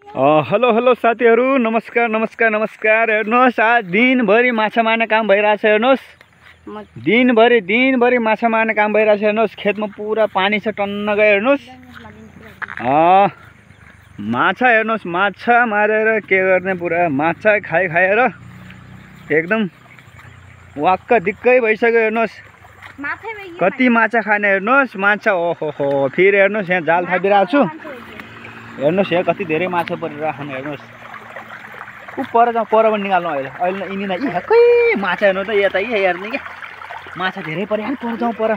Hello hello साथीहरू, नमस्कार नमस्कार नमस्कार। हेर्नुहोस्, आज दिनभरि माछा मार्ने काम भइरहेछ। हेर्नुहोस्, दिनभरि माछा मार्ने काम भइरहेछ। हेर्नुहोस्, खेतमा पुरा पानी छ, टन्न गयो। हेर्नुहोस्, माछा हेर्नुहोस्, माछा मारेर के गर्ने, पुरा माछा खाएर एकदम वाक्क दिक्कै भइसक्यो। हेर्नुहोस् कति माछा खाने। हेर्नुहोस् माछा, ओहो फेरि हेर्नुहोस्, यहाँ जाल थापिरहेको छु। हेर्नुहोस् यहाँ कति धेरै माछा परिरहेको छ। हेर्नुहोस् ऊ पर जाउँ, पर पनि निकाल्नु। अहिले यिनीमा यी खै माछा हेर्नु त, यता यी हेर्ने क्या, माछा धेरै पऱ्यो। पर जाउँ, पर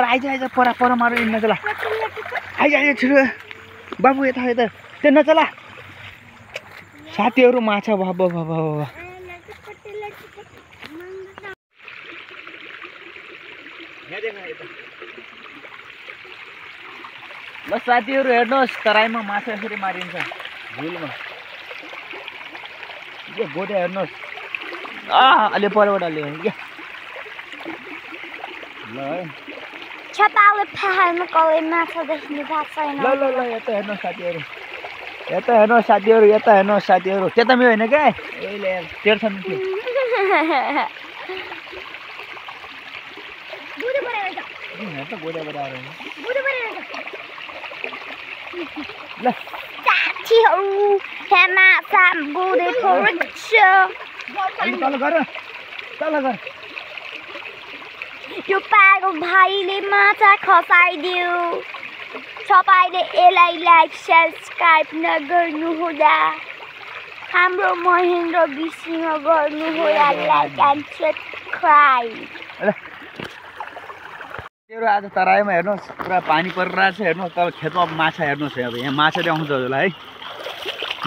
आइज पर मारौँ। यिनी नचला, आइज छिटो बाबु, यता त्यो नचला। साथीहरू माछा बाबा ल साथीहरू हेर्नुहोस्, तराईमा माछा यसरी मारिन्छ, झिलमा। यो गोटे हेर्नुहोस्, अलि परबाट अलि क्या। ल है छताले पहाडमा कहिले माछा देख्नु भएको छैन। ल यता हेर्नुहोस् साथीहरू, यता हेर्नुहोस् साथीहरू, यता हेर्नुहोस् साथीहरू। त्यता मेरो होइन क्या, यसले तेर्छ नि त्यो। ल साथीहरू, यहाँ माछा बुढे परेछ। तल गर। यो पागल भाइले माछा खसाइदियो। तपाईँले यसलाई लाइक सब्सक्राइब नगर्नुहोला। हाम्रो महेन्द्र विसिङ गर्नुहोला लाइक एन्ड सब्सक्राइब। आज तराईमा हेर्नुहोस्, पुरा पानी परिरहेको छ। हेर्नुहोस् तल खेतमा माछा हेर्नुहोस्। अब यहाँ माछा चाहिँ आउँछ हजुरलाई है।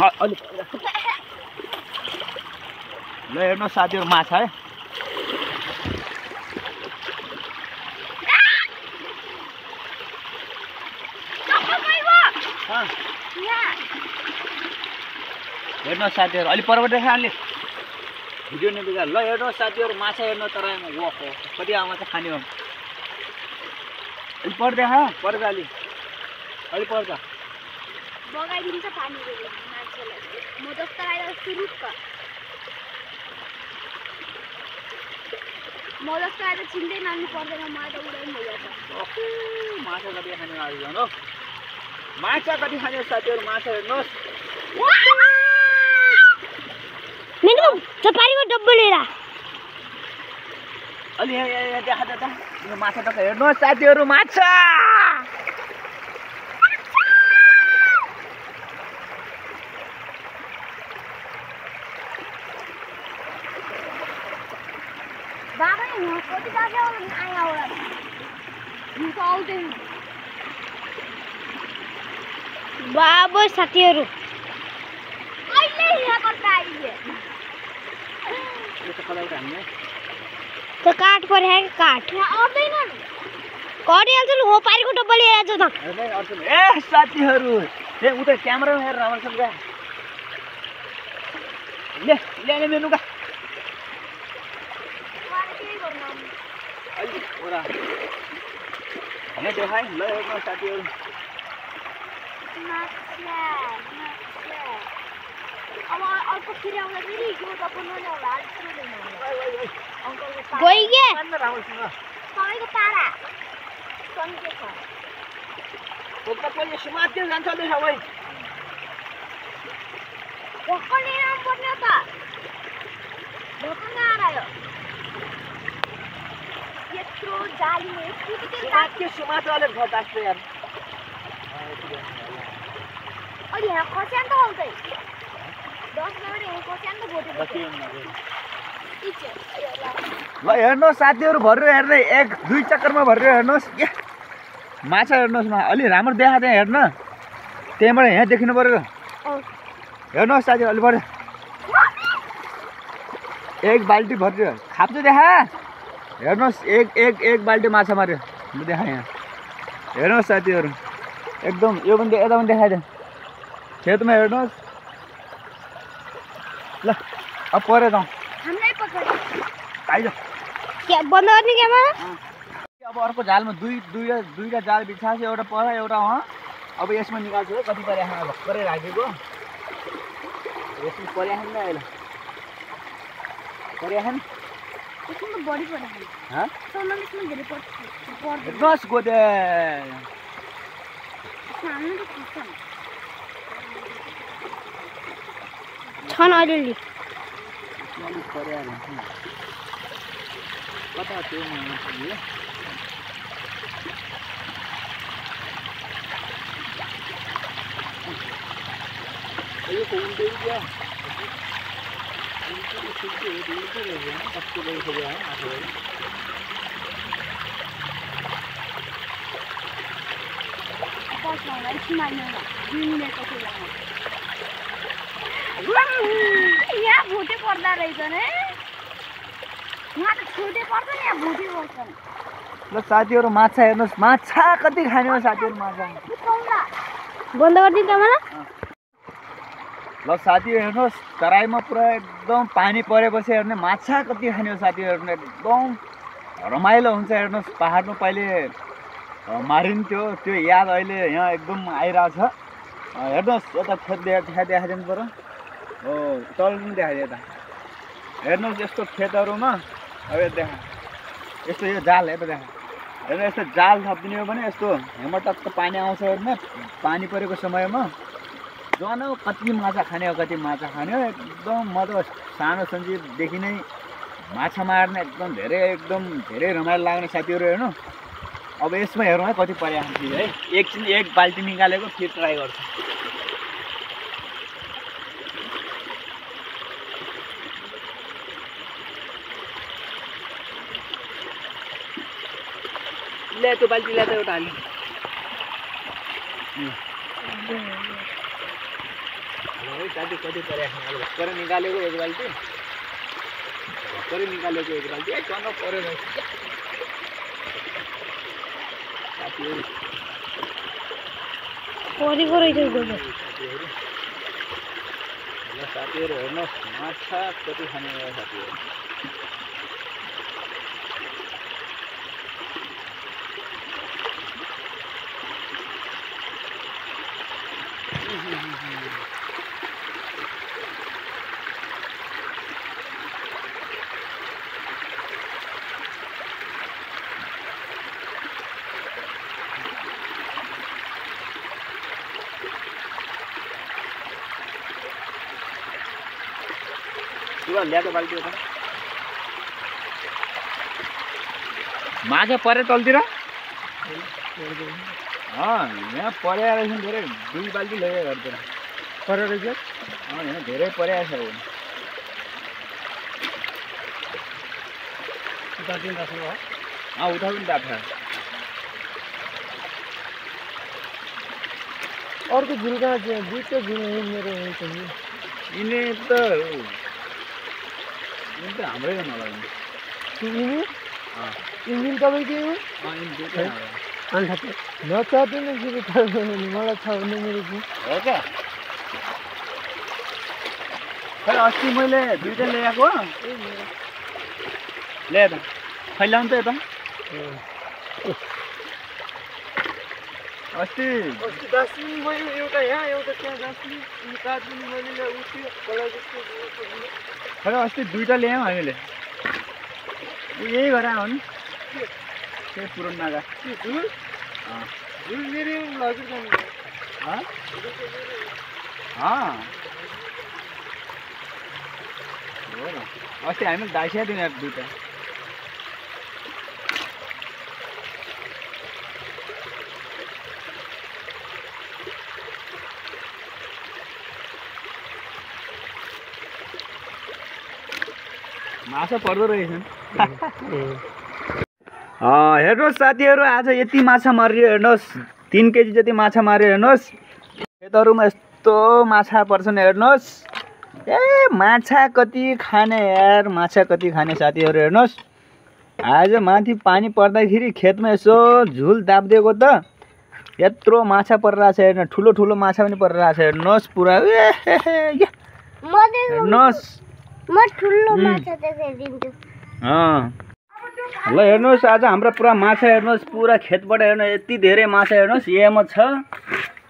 अलि ल हेर्नुहोस् साथीहरू, माछा है। हेर्नुहोस् साथीहरू, अलि परबाट देखायो, अलि भिडियो नबिगा। ल हेर्नुहोस् साथीहरू, माछा हेर्नुहोस् तराईमा। ओहो कति माछा खाने हो। अलि पर देखा, पर्छ अलि पर्छ। बगाइदिन्छ पानी मान्छेलाई। म जस्तो आएर सुरुक्क, म जस्तो आएर चिन्दै मान्नु पर्दैन। मलाई त उडाइ भइहाल्छ। माछा कति खाने आइज हो, माछा कति खाने साथीहरू। माछा हेर्नुहोस्, मेरो चपारीको डब्बा लिएर अलि यहाँ देखा त माछा टक्क। हेर्नुहोस् साथीहरू, माछा बाबा कति दाजु आयो होला नि त आउँदैन। बाबा साथीहरू अहिले यहाँ कता आइए त काट पर्यो काट आउँदैन। कटिहाल्छ लु, हो पारीको डब्बा लिएर आएको त। ए साथीहरू, ए उता क्यामेरा हेरेर राम्रोसँग ले मेनु का हमें देखाएं। ल हेर्नुहोस् साथीहरू, अब अर्को फेरि आउँदा फेरि यो त बनाउने होला। तपाईँको पारा सन्चो छ, तपाईँ समात्यो जान्छ नि सबै। भक्कल लिएर आउनुपर्ने त, भक्कल आयो यत्रो जालीले समात्यो अलिक घटाएको यार। अहिले यहाँ खस्यान त आउँदै 10 मिनट यहाँ खस्यान त बोटेको। ल हेर्नुहोस् साथीहरू, भर्यो हेर्दै 1-2 चक्करमा भर्यो। हेर्नुहोस् के माछा हेर्नुहोस् न, अलि राम्रो देखा त्यहाँ हेर्न, त्यहाँबाट यहाँ देखिनु पर्यो। हेर्नुहोस् साथीहरू, अलि बढ्यो, 1 बाल्टी भर्यो, खाप्छु देखा। हेर्नुहोस् एक बाल्टी माछा मार्यो, ल देखा यहाँ। हेर्नुहोस् साथीहरू, एकदम यो पनि यता पनि देखाइदियो खेतमा। हेर्नुहोस् ल अब परे जाउँ, आइज बन्द गर्ने क्यामेरा। अब अर्को जालमा दुईटा जाल बिछाएको छ, एउटा पर एउटा वहाँ। अब यसमा निकाल्छु है, कति परे भर्खरै राखेको। यसमा पर्याखान न अहिले पर्याखान यसमा त बढी पर्छ हाँ सोनालिसमा धेरै पर्छ रस गोदे सानो त खस्छ छन् अलिअलि अलिक पर्याएर हुन्छ नि कता त्यो यो यो को उल्टे क्या उल्टे रहेछ कस्तो गइसक्यो है आफूले यहाँ भुटे पर्दा रहेछ नि यहाँ त छुटे पर्छ नि यहाँ भुटे पर्छ ल साथीहरु माछा हेर्नुस् माछा कति खाने हो साथीहरु माछा बन्द गरिदिनु मलाई ल साथीहरु हेर्नुस् तराईमा पुरा एकदम पानी परेपछि हेर्ने माछा कति खाने हो साथीहरु एकदम रमाइलो हुन्छ हेर्नुस् पहाडमा पहिले मारिन्थ्यो त्यो याद अहिले यहाँ एकदम आइरहेछ हेर्नुस् यता खेत देखाइदिनु पर्यो हो तल पनि देखाइदियो यता हेर्नुस् यस्तो खेतहरुमा अब देखा यस्तो यो जाल यता देखा हेर्नु यस्तो जाल थपिदिने हो भने यस्तो हेमटक्क पानी आउँछ हेर्नु पानी परेको समयमा जन कति माछा खाने हो कति माछा खाने हो एकदम म त सानो सन्जीवदेखि नै माछा मार्ने एकदम धेरै रमाइलो लाग्ने साथीहरु हेर्नु अब यसमा हेरौँ है कति पर्याखान थियो है एकछिन एक बाल्टी निकालेको फेरि ट्राई गर्छु ले त्यो बाल्टी ल्याएर एउटा हाल्नु है साथी कति पर्याखान अब भर्खरै निकालेको एक बाल्टी ए चन्न पर्यो साथीहरु परेको रहेछ गोबर साथीहरु हेर्नुहोस् माछा कति खाने हो साथीहरु ल्याएको बाल्टी हो माछा परे तलतिर यहाँ पर्या रहेछ धेरै 2 बाल्टी ल्यायो घरतिर परे रहेछ यहाँ धेरै पर्या छ उता पनि राख्नु हो उता पनि राख्छ अर्को झुल्का दुईटा झुल मेरो यिनी त हाम्रै नलाग्ने इन्जिन तपाईँकै हो नचाहँदैन मलाई छ भने मेरो हो क्या खै अस्ति मैले 2टा ल्याएको ल्याए त फैलाउनु त यता अस्ति दार्जिलिङ मैले एउटा यहाँ एउटा त्यहाँ दार्जिलिङ दार्जिलिङ मैले उठ्यो खै अस्ति 2टा ल्यायौँ हामीले यही गरेर हो नि त्यही पुरानो नागा झुल मेरो हजुर हो र अस्ति हामीले दाइसिया दिने 2टा माछा पर्दो रहेछन् हेर्नुहोस् साथीहरु आज यति माछा मार्यो हेर्नुहोस् 3 केजी जति माछा मार्यो हेर्नुहोस् खेतहरुमा यस्तो माछा पर्छन् हेर्नुहोस् ए माछा कति खाने यार माछा कति खाने साथीहरु हेर्नुहोस् आज माथि पानी पर्दाखेरि खेतमा यसो झुल दाब्दिएको त यत्रो माछा परिरहेछ हेर्नु ठुलो ठुलो माछा पनि परिरहेछ हेर्नुहोस् पुरा हेर्नुहोस् म ठुलो माछा देखाइदिन्छु ल हेर्नुहोस् आज हाम्रो पुरा माछा हेर्नुहोस् पुरा खेतबाट हेर्नु यति धेरै माछा हेर्नुहोस् यहाँमा छ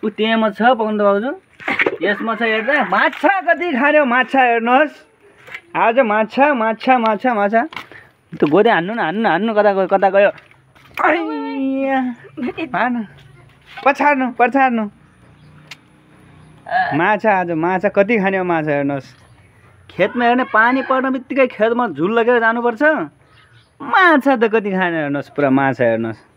उ त्यहाँमा छ पवन भाउजू यसमा छ हेर्दा माछा कति खाने माछा हेर्नुहोस् आज माछा माछा माछा माछा त्यो गोदे हान्नु न हान्नु कता गयो हान्नु पछार्नु माछा आज माछा कति खाने हो माछा हेर्नुहोस् खेतमा हेर्ने पानी पर्न बित्तिकै खेतमा झुल लगेर जानुपर्छ माछा त कति खाने हेर्नुहोस् पुरा माछा हेर्नुहोस्